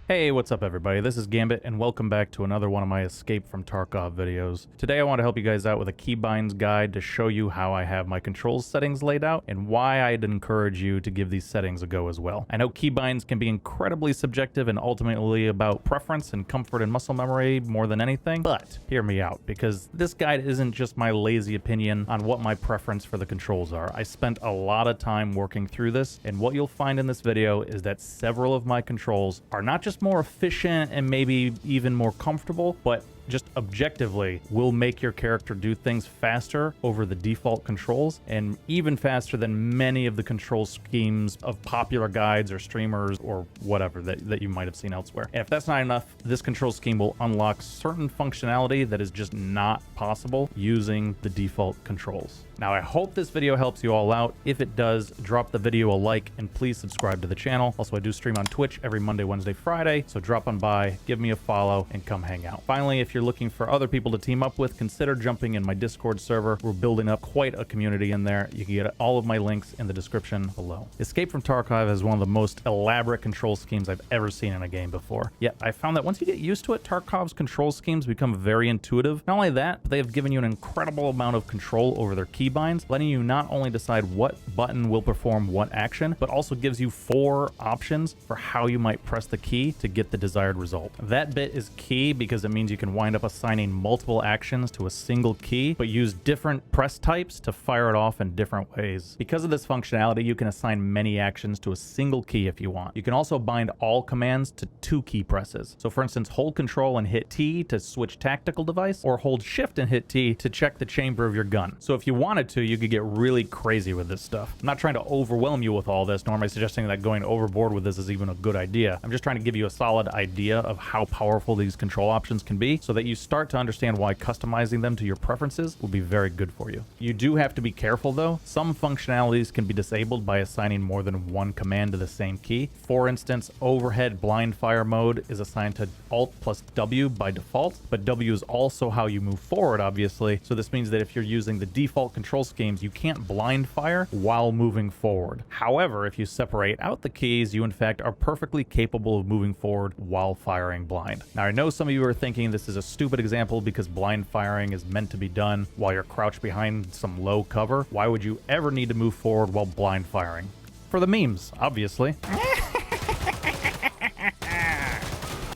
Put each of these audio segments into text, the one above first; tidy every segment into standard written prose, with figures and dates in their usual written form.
Hey, what's up everybody? This is Gambit and welcome back to another one of my Escape From Tarkov videos. Today I want to help you guys out with a Keybinds guide to show you how I have my controls settings laid out and why I'd encourage you to give these settings a go as well. I know keybinds can be incredibly subjective and ultimately about preference and comfort and muscle memory more than anything, but hear me out because this guide isn't just my lazy opinion on what my preference for the controls are. I spent a lot of time working through this, and what you'll find in this video is that several of my controls are not just more efficient and maybe even more comfortable, but just objectively will make your character do things faster over the default controls and even faster than many of the control schemes of popular guides or streamers or whatever that you might have seen elsewhere. And if that's not enough, this control scheme will unlock certain functionality that is just not possible using the default controls. Now, I hope this video helps you all out. If it does, drop the video a like and please subscribe to the channel. Also, I do stream on Twitch every Monday, Wednesday, Friday, so drop on by, give me a follow, and come hang out. Finally, if you're looking for other people to team up with, consider jumping in my Discord server. We're building up quite a community in there. You can get all of my links in the description below. Escape from Tarkov is one of the most elaborate control schemes I've ever seen in a game before. Yet, I found that once you get used to it, Tarkov's control schemes become very intuitive. Not only that, but they have given you an incredible amount of control over their keybinds, letting you not only decide what button will perform what action, but also gives you 4 options for how you might press the key to get the desired result. That bit is key because it means you can wind up assigning multiple actions to a single key, but use different press types to fire it off in different ways. Because of this functionality, you can assign many actions to a single key if you want. You can also bind all commands to 2 key presses. So for instance, hold Control and hit T to switch tactical device, or hold Shift and hit T to check the chamber of your gun. So if you wanted to, you could get really crazy with this stuff. I'm not trying to overwhelm you with all this, nor am I suggesting that going overboard with this is even a good idea. I'm just trying to give you a solid idea of how powerful these control options can be so that you start to understand why customizing them to your preferences will be very good for you. You do have to be careful though. Some functionalities can be disabled by assigning more than one command to the same key. For instance, overhead blind fire mode is assigned to Alt plus W by default, but W is also how you move forward, obviously. So this means that if you're using the default control schemes, you can't blind fire while moving forward. However, if you separate out the keys, you in fact are perfectly capable of moving forward while firing blind. Now, I know some of you are thinking this is a stupid example because blind firing is meant to be done while you're crouched behind some low cover. Why would you ever need to move forward while blind firing? For the memes, obviously.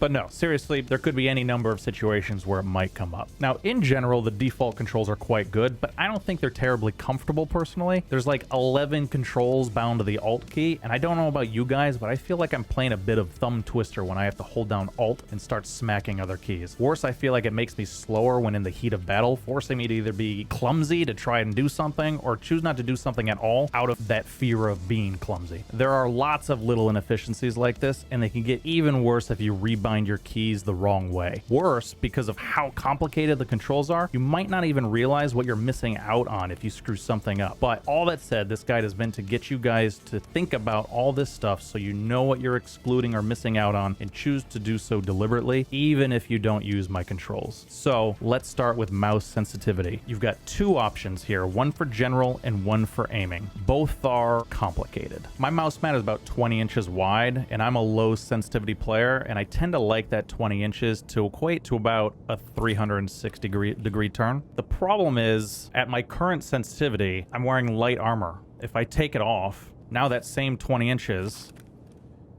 But no, seriously, there could be any number of situations where it might come up. Now, in general, the default controls are quite good, but I don't think they're terribly comfortable personally. There's like 11 controls bound to the Alt key, and I don't know about you guys, but I feel like I'm playing a bit of thumb twister when I have to hold down Alt and start smacking other keys. Worse, I feel like it makes me slower when in the heat of battle, forcing me to either be clumsy to try and do something or choose not to do something at all out of that fear of being clumsy. There are lots of little inefficiencies like this, and they can get even worse if you rebind your keys the wrong way. Worse, because of how complicated the controls are, you might not even realize what you're missing out on if you screw something up. But all that said, this guide is meant to get you guys to think about all this stuff so you know what you're excluding or missing out on and choose to do so deliberately, even if you don't use my controls. So let's start with mouse sensitivity. You've got 2 options here, one for general and one for aiming. Both are complicated. My mouse mat is about 20 inches wide, and I'm a low sensitivity player, and I tend to like that 20 inches to equate to about a 360 degree turn. The problem is, at my current sensitivity, I'm wearing light armor. If I take it off, now that same 20 inches,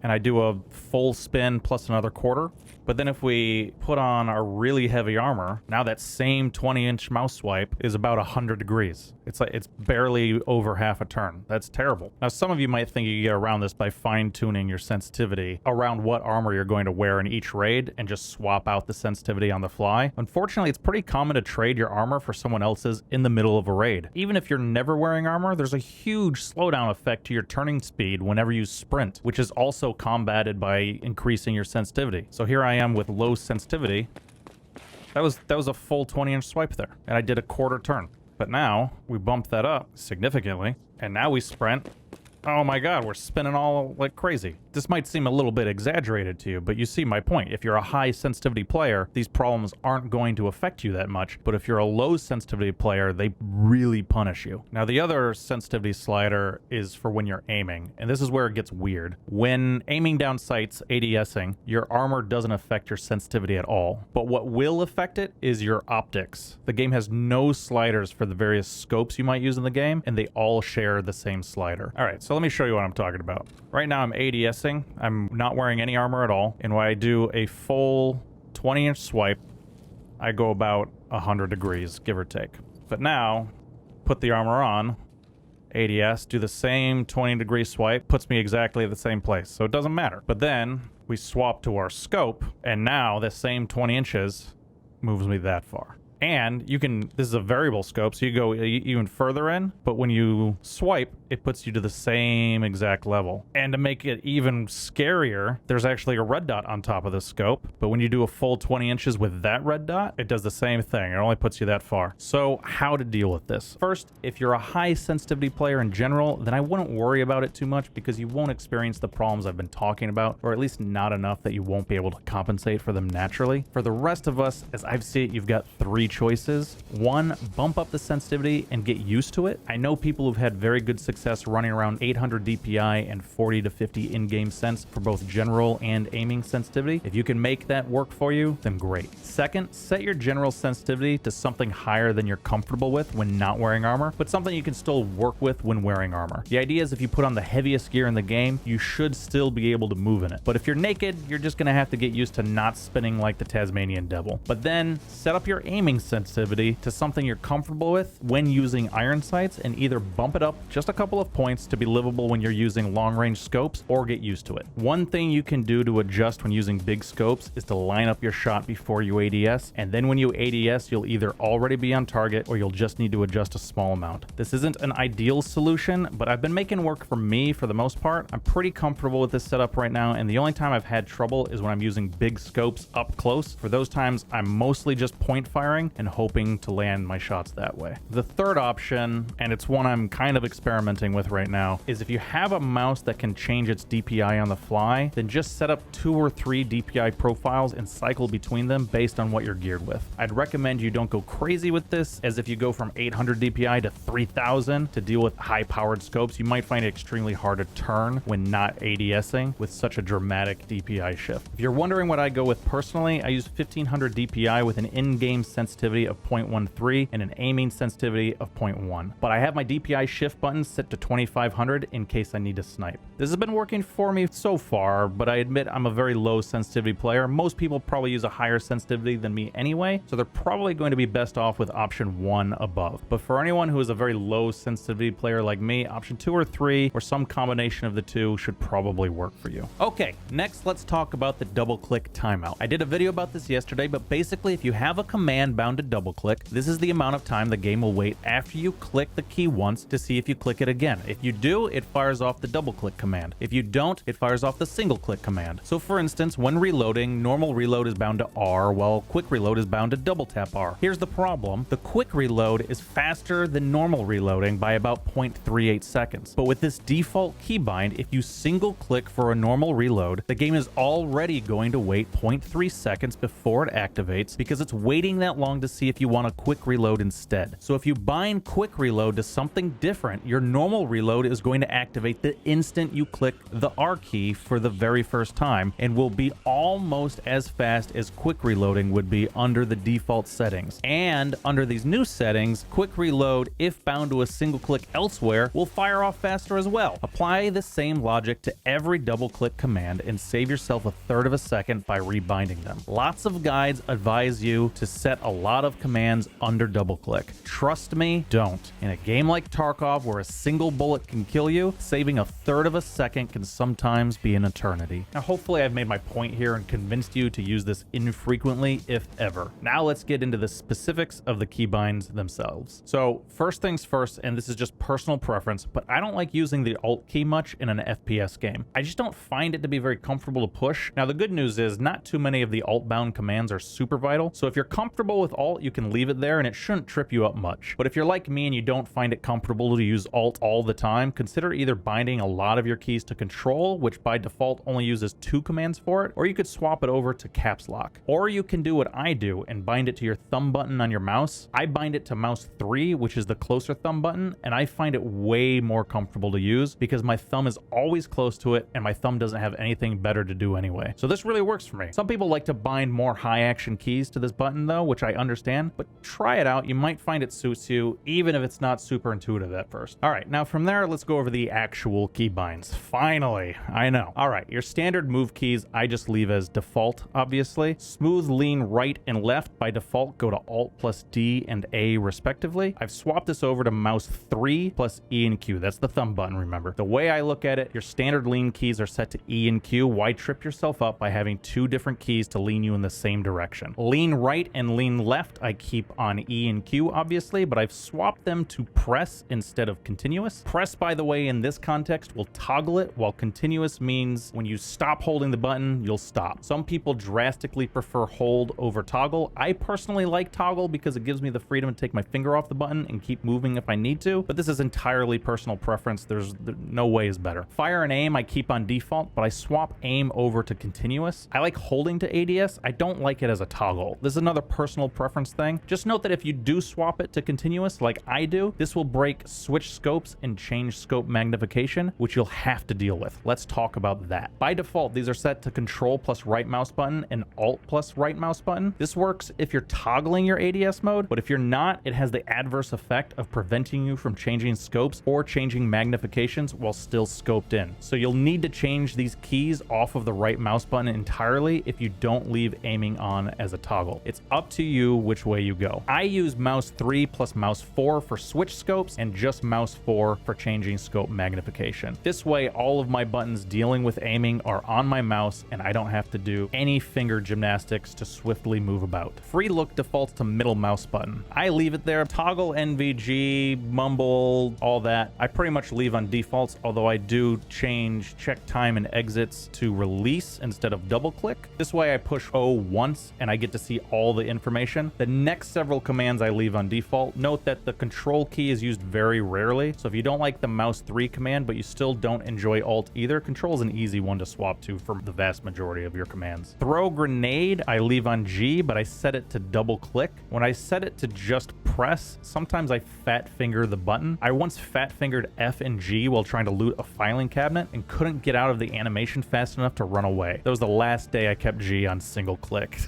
and I do a full spin plus another quarter, but then if we put on our really heavy armor, now that same 20-inch mouse swipe is about 100 degrees. It's barely over half a turn. That's terrible. Now, some of you might think you get around this by fine-tuning your sensitivity around what armor you're going to wear in each raid and just swap out the sensitivity on the fly. Unfortunately, it's pretty common to trade your armor for someone else's in the middle of a raid. Even if you're never wearing armor, there's a huge slowdown effect to your turning speed whenever you sprint, which is also combated by increasing your sensitivity. So here I am with low sensitivity. That was a full 20-inch swipe there, and I did a quarter turn. But now we bump that up significantly, and now we sprint, oh my god, we're spinning all like crazy. This might seem a little bit exaggerated to you, but you see my point. If you're a high sensitivity player, these problems aren't going to affect you that much, but if you're a low sensitivity player, they really punish you. Now, the other sensitivity slider is for when you're aiming, and this is where it gets weird. When aiming down sights, ADSing, your armor doesn't affect your sensitivity at all, but what will affect it is your optics. The game has no sliders for the various scopes you might use in the game, and they all share the same slider. All right, so let me show you what I'm talking about. Right now I'm ADSing. I'm not wearing any armor at all, and when I do a full 20-inch swipe, I go about 100 degrees, give or take. But now, put the armor on, ADS, do the same 20-degree swipe, puts me exactly at the same place, so it doesn't matter. But then we swap to our scope, and now the same 20 inches moves me that far. And you can, this is a variable scope, so you go even further in, but when you swipe, it puts you to the same exact level. And to make it even scarier, there's actually a red dot on top of the scope, but when you do a full 20 inches with that red dot, it does the same thing. It only puts you that far. So how to deal with this? First, if you're a high sensitivity player in general, then I wouldn't worry about it too much because you won't experience the problems I've been talking about, or at least not enough that you won't be able to compensate for them naturally. For the rest of us, as I've seen it, you've got three choices. One, bump up the sensitivity and get used to it. I know people who've had very good success running around 800 DPI and 40 to 50 in-game sense for both general and aiming sensitivity. If you can make that work for you, then great. Second, set your general sensitivity to something higher than you're comfortable with when not wearing armor, but something you can still work with when wearing armor. The idea is if you put on the heaviest gear in the game, you should still be able to move in it. But if you're naked, you're just gonna have to get used to not spinning like the Tasmanian devil. But then set up your aiming sensitivity to something you're comfortable with when using iron sights and either bump it up just a couple of points to be livable when you're using long-range scopes or get used to it. One thing you can do to adjust when using big scopes is to line up your shot before you ADS, and then when you ADS, you'll either already be on target or you'll just need to adjust a small amount. This isn't an ideal solution, but I've been making work for me for the most part. I'm pretty comfortable with this setup right now, and the only time I've had trouble is when I'm using big scopes up close. For those times, I'm mostly just point firing and hoping to land my shots that way. The third option, and it's one I'm kind of experimenting with right now, is if you have a mouse that can change its DPI on the fly, then just set up 2 or 3 DPI profiles and cycle between them based on what you're geared with. I'd recommend you don't go crazy with this, as if you go from 800 DPI to 3000 to deal with high-powered scopes, you might find it extremely hard to turn when not ADSing with such a dramatic DPI shift. If you're wondering what I go with personally, I use 1500 DPI with an in-game sensitivity of 0.13 and an aiming sensitivity of 0.1. But I have my DPI shift button set to 2500 in case I need to snipe. This has been working for me so far, but I admit I'm a very low sensitivity player. Most people probably use a higher sensitivity than me anyway, so they're probably going to be best off with option 1 above. But for anyone who is a very low sensitivity player like me, option 2 or 3 or some combination of the two should probably work for you. Okay, next let's talk about the double click timeout. I did a video about this yesterday, but basically if you have a command bound to double click, this is the amount of time the game will wait after you click the key once to see if you click it again. If you do, it fires off the double click command. If you don't, it fires off the single click command. So for instance, when reloading, normal reload is bound to R, while quick reload is bound to double tap R. Here's the problem. The quick reload is faster than normal reloading by about 0.38 seconds. But with this default keybind, if you single click for a normal reload, the game is already going to wait 0.3 seconds before it activates because it's waiting that long to see if you want a quick reload instead. So if you bind quick reload to something different, your normal reload is going to activate the instant you click the R key for the very first time and will be almost as fast as quick reloading would be under the default settings. And under these new settings, quick reload, if bound to a single click elsewhere, will fire off faster as well. Apply the same logic to every double click command and save yourself a third of a second by rebinding them. Lots of guides advise you to set a lot of commands under double click. Trust me, don't. In a game like Tarkov, where a single bullet can kill you, saving a third of a second can sometimes be an eternity. Now hopefully I've made my point here and convinced you to use this infrequently, if ever. Now let's get into the specifics of the keybinds themselves. So first things first, and this is just personal preference, but I don't like using the Alt key much in an FPS game. I just don't find it to be very comfortable to push. Now the good news is not too many of the Alt bound commands are super vital, so if you're comfortable with with Alt, you can leave it there and it shouldn't trip you up much. But if you're like me and you don't find it comfortable to use Alt all the time, consider either binding a lot of your keys to Control, which by default only uses 2 commands for it, or you could swap it over to Caps Lock. Or you can do what I do and bind it to your thumb button on your mouse. I bind it to mouse 3, which is the closer thumb button, and I find it way more comfortable to use because my thumb is always close to it and my thumb doesn't have anything better to do anyway. So this really works for me. Some people like to bind more high action keys to this button though, which I understand, but try it out. You might find it suits you, even if it's not super intuitive at first. All right, now from there, let's go over the actual key binds. Finally, I know. All right, your standard move keys, I just leave as default, obviously. Smooth, lean, right, and left by default go to Alt plus D and A respectively. I've swapped this over to mouse 3 plus E and Q. That's the thumb button, remember. The way I look at it, your standard lean keys are set to E and Q. Why trip yourself up by having 2 different keys to lean you in the same direction? Lean right and lean left, I keep on E and Q, obviously, but I've swapped them to press instead of continuous. Press, by the way, in this context will toggle it, while continuous means when you stop holding the button, you'll stop. Some people drastically prefer hold over toggle. I personally like toggle because it gives me the freedom to take my finger off the button and keep moving if I need to, but this is entirely personal preference. There's no way is better. Fire and aim I keep on default, but I swap aim over to continuous. I like holding to ADS. I don't like it as a toggle. This is another personal preference thing. Just note that if you do swap it to continuous like I do, this will break switch scopes and change scope magnification, which you'll have to deal with. Let's talk about that. By default, these are set to Control plus right mouse button and Alt plus right mouse button. This works if you're toggling your ADS mode, but if you're not, it has the adverse effect of preventing you from changing scopes or changing magnifications while still scoped in. So you'll need to change these keys off of the right mouse button entirely if you don't leave aiming on as a toggle. It's up to you which way you go. I use mouse 3 plus mouse 4 for switch scopes and just mouse 4 for changing scope magnification. This way, all of my buttons dealing with aiming are on my mouse and I don't have to do any finger gymnastics to swiftly move about. Free look defaults to middle mouse button. I leave it there. Toggle, NVG, mumble, all that. I pretty much leave on defaults, although I do change check time and exits to release instead of double click. This way I push O once and I get to see all the information. The next several commands I leave on default. Note that the control key is used very rarely, so if you don't like the mouse 3 command but you still don't enjoy Alt either, Control is an easy one to swap to for the vast majority of your commands. Throw grenade I leave on G, but I set it to double click. When I set it to just press, sometimes I fat finger the button. I once fat fingered F and G while trying to loot a filing cabinet and couldn't get out of the animation fast enough to run away. That was the last day I kept G on single click.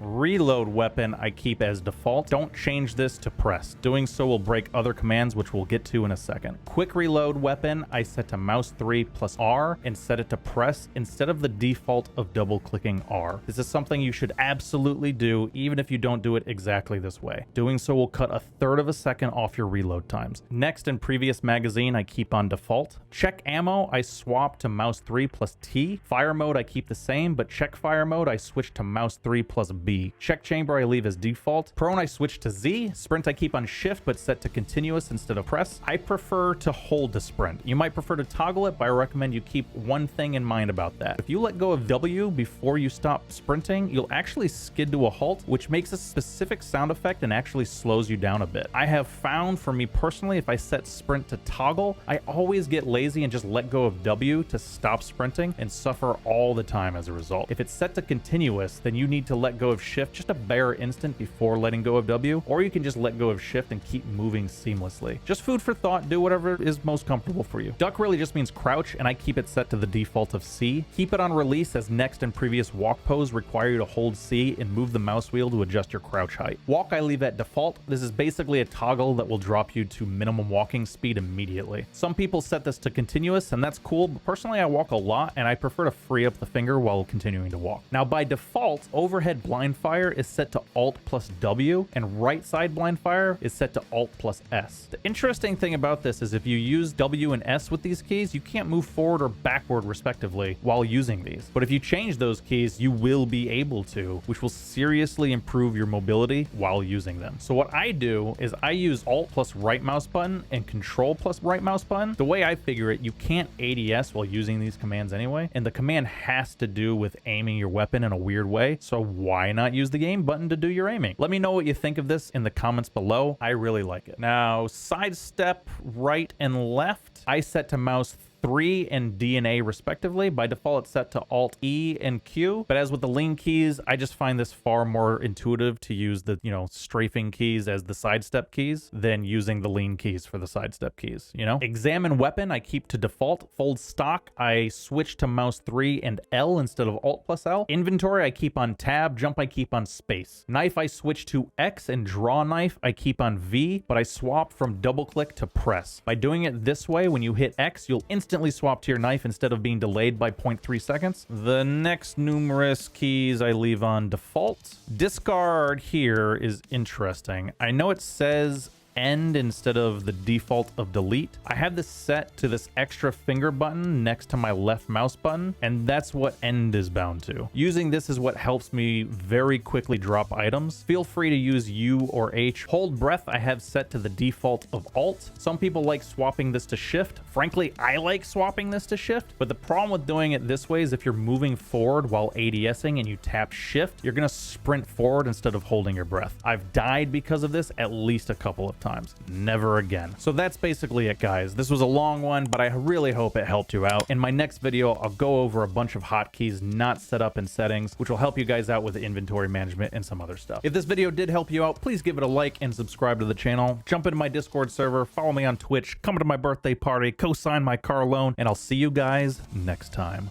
Reload weapon I keep as default. Don't change this to press. Doing so will break other commands, which we'll get to in a second. Quick reload weapon I set to mouse 3 plus R and set it to press instead of the default of double clicking R. This is something you should absolutely do even if you don't do it exactly this way. Doing so will cut 1/3 of a second off your reload times. Next and previous magazine I keep on default. Check ammo I swap to mouse 3 plus T. Fire mode I keep the same, but check fire mode I switch to mouse 3 plus B. Check chamber I leave as default. Prone I switch to Z. Sprint I keep on shift but set to continuous instead of press. I prefer to hold to sprint. You might prefer to toggle it, but I recommend you keep one thing in mind about that. If you let go of W before you stop sprinting, you'll actually skid to a halt, which makes a specific sound effect and actually slows you down a bit. I have found for me personally, if I set sprint to toggle, I always get lazy and just let go of W to stop sprinting and suffer all the time as a result. If it's set to continuous, then you need to let go of shift just a bare instant before letting go of W, or you can just let go of shift and keep moving seamlessly. Just food for thought, do whatever is most comfortable for you. Duck really just means crouch, and I keep it set to the default of C. Keep it on release, as next and previous walk pose require you to hold C and move the mouse wheel to adjust your crouch height. Walk I leave at default. This is basically a toggle that will drop you to minimum walking speed immediately. Some people set this to continuous, and that's cool, but personally I walk a lot and I prefer to free up the finger while continuing to walk. Now by default, overhead blind fire is set to Alt plus W, and right side blind fire is set to Alt plus S. The interesting thing about this is if you use W and S with these keys, you can't move forward or backward respectively while using these. But if you change those keys, you will be able to, which will seriously improve your mobility while using them. So what I do is I use Alt plus right mouse button and Control plus right mouse button. The way I figure it, you can't ADS while using these commands anyway, and the command has to do with aiming your weapon in a weird way, so why not use the aim button to do your you're aiming. Let me know what you think of this in the comments below. I really like it. Now, sidestep right and left, I set to mouse 3 and D and A respectively. By default, it's set to Alt E and Q. But as with the lean keys, I just find this far more intuitive to use the, strafing keys as the sidestep keys than using the lean keys for the sidestep keys, Examine weapon, I keep to default. Fold stock, I switch to mouse 3 and L instead of Alt plus L. Inventory, I keep on tab. Jump, I keep on space. Knife, I switch to X, and draw knife, I keep on V, but I swap from double click to press. By doing it this way, when you hit X, you'll instantly swap to your knife instead of being delayed by 0.3 seconds. The next numerous keys I leave on default. Discard here is interesting. I know it says end instead of the default of delete. I have this set to this extra finger button next to my left mouse button, and that's what end is bound to. Using this is what helps me very quickly drop items. Feel free to use U or H. Hold breath I have set to the default of Alt. Some people like swapping this to Shift. Frankly, I like swapping this to Shift, but the problem with doing it this way is if you're moving forward while ADSing and you tap Shift, you're gonna sprint forward instead of holding your breath. I've died because of this at least a couple of times. Never again. So that's basically it, guys. This was a long one, but I really hope it helped you out. In my next video, I'll go over a bunch of hotkeys not set up in settings, which will help you guys out with inventory management and some other stuff. If this video did help you out, please give it a like and subscribe to the channel. Jump into my Discord server, follow me on Twitch, come to my birthday party, co-sign my car loan, and I'll see you guys next time.